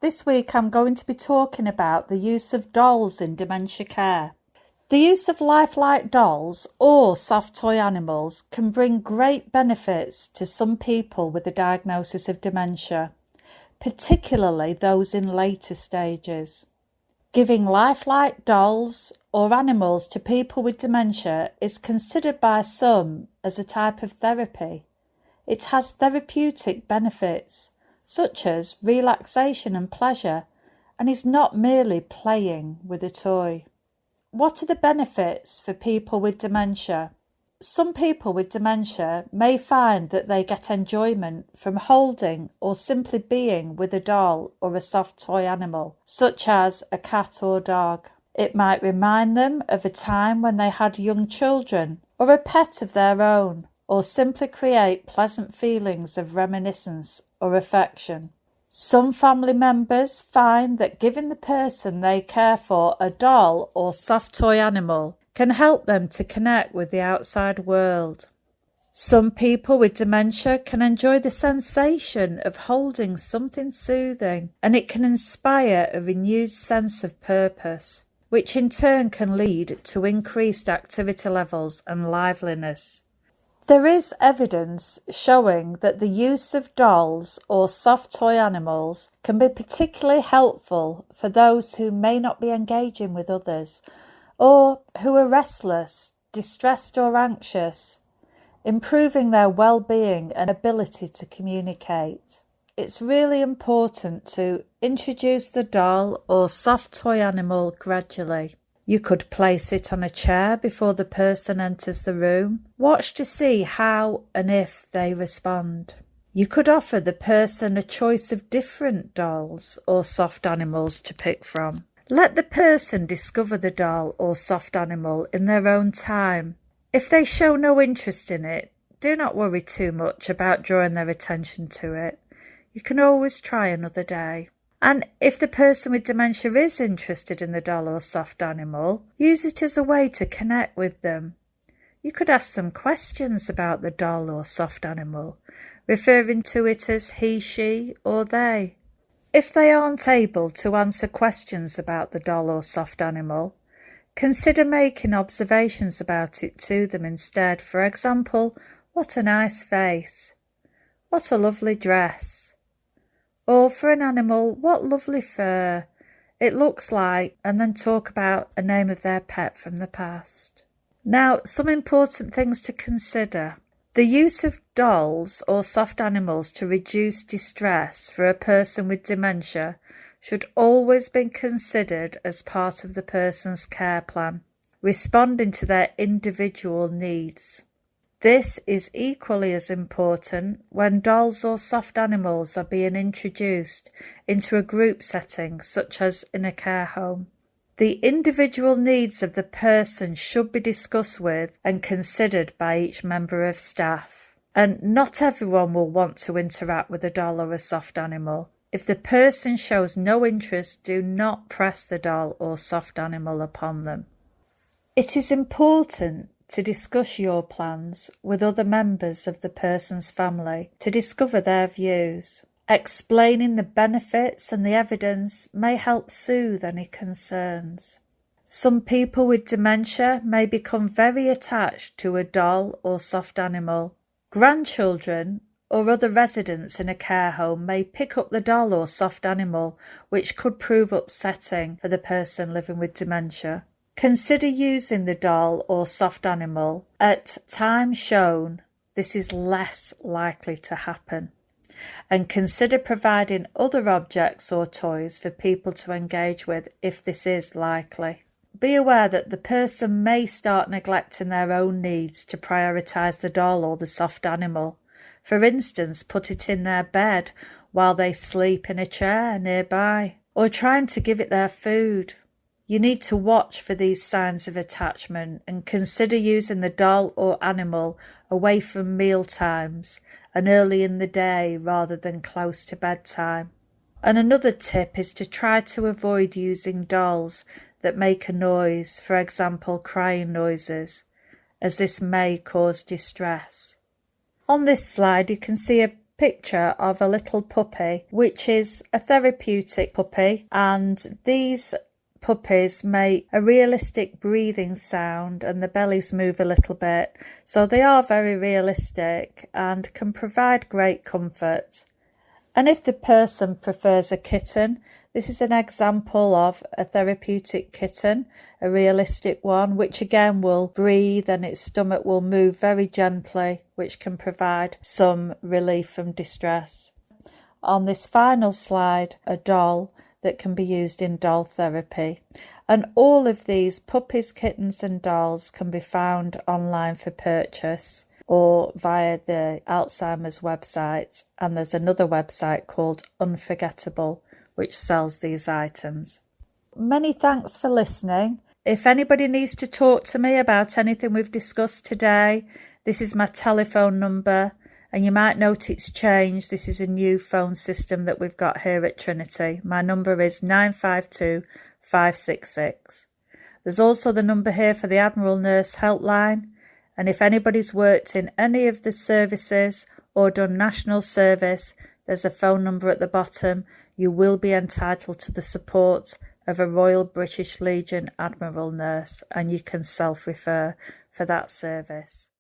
This week I'm going to be talking about the use of dolls in dementia care. The use of lifelike dolls or soft toy animals can bring great benefits to some people with a diagnosis of dementia, particularly those in later stages. Giving lifelike dolls or animals to people with dementia is considered by some as a type of therapy. It has therapeutic benefits, such as relaxation and pleasure, and is not merely playing with a toy. What are the benefits for people with dementia? Some people with dementia may find that they get enjoyment from holding or simply being with a doll or a soft toy animal, such as a cat or dog. It might remind them of a time when they had young children or a pet of their own, or simply create pleasant feelings of reminiscence or affection. Some family members find that giving the person they care for a doll or soft toy animal can help them to connect with the outside world. Some people with dementia can enjoy the sensation of holding something soothing, and it can inspire a renewed sense of purpose, which in turn can lead to increased activity levels and liveliness. There is evidence showing that the use of dolls or soft toy animals can be particularly helpful for those who may not be engaging with others, or who are restless, distressed or anxious, improving their well-being and ability to communicate. It's really important to introduce the doll or soft toy animal gradually. You could place it on a chair before the person enters the room. Watch to see how and if they respond. You could offer the person a choice of different dolls or soft animals to pick from. Let the person discover the doll or soft animal in their own time. If they show no interest in it, do not worry too much about drawing their attention to it. You can always try another day. And if the person with dementia is interested in the doll or soft animal, use it as a way to connect with them. You could ask them questions about the doll or soft animal, referring to it as he, she, or they. If they aren't able to answer questions about the doll or soft animal, consider making observations about it to them instead. For example, what a nice face. What a lovely dress. Or for an animal, what lovely fur it looks like, and then talk about a name of their pet from the past. Now, some important things to consider. The use of dolls or soft animals to reduce distress for a person with dementia should always be considered as part of the person's care plan, responding to their individual needs. This is equally as important when dolls or soft animals are being introduced into a group setting, such as in a care home. The individual needs of the person should be discussed with and considered by each member of staff. And not everyone will want to interact with a doll or a soft animal. If the person shows no interest, do not press the doll or soft animal upon them. It is important to discuss your plans with other members of the person's family to discover their views. Explaining the benefits and the evidence may help soothe any concerns. Some people with dementia may become very attached to a doll or soft animal. Grandchildren or other residents in a care home may pick up the doll or soft animal, which could prove upsetting for the person living with dementia. Consider using the doll or soft animal at times shown this is less likely to happen, and consider providing other objects or toys for people to engage with if this is likely. Be aware that the person may start neglecting their own needs to prioritise the doll or the soft animal. For instance, put it in their bed while they sleep in a chair nearby, or trying to give it their food. You need to watch for these signs of attachment and consider using the doll or animal away from meal times and early in the day rather than close to bedtime. And another tip is to try to avoid using dolls that make a noise, for example crying noises, as this may cause distress. On this slide you can see a picture of a little puppy, which is a therapeutic puppy, and these puppies make a realistic breathing sound and the bellies move a little bit, so they are very realistic and can provide great comfort. And if the person prefers a kitten, this is an example of a therapeutic kitten, a realistic one, which again will breathe and its stomach will move very gently, which can provide some relief from distress. On this final slide, a doll that can be used in doll therapy. And all of these puppies, kittens and dolls can be found online for purchase or via the Alzheimer's website. And there's another website called Unforgettable, which sells these items. Many thanks for listening. If anybody needs to talk to me about anything we've discussed today, this is my telephone number. And you might note it's changed. This is a new phone system that we've got here at Trinity. My number is 952 566. There's also the number here for the Admiral Nurse Helpline. And if anybody's worked in any of the services or done national service, there's a phone number at the bottom. You will be entitled to the support of a Royal British Legion Admiral nurse, and you can self-refer for that service.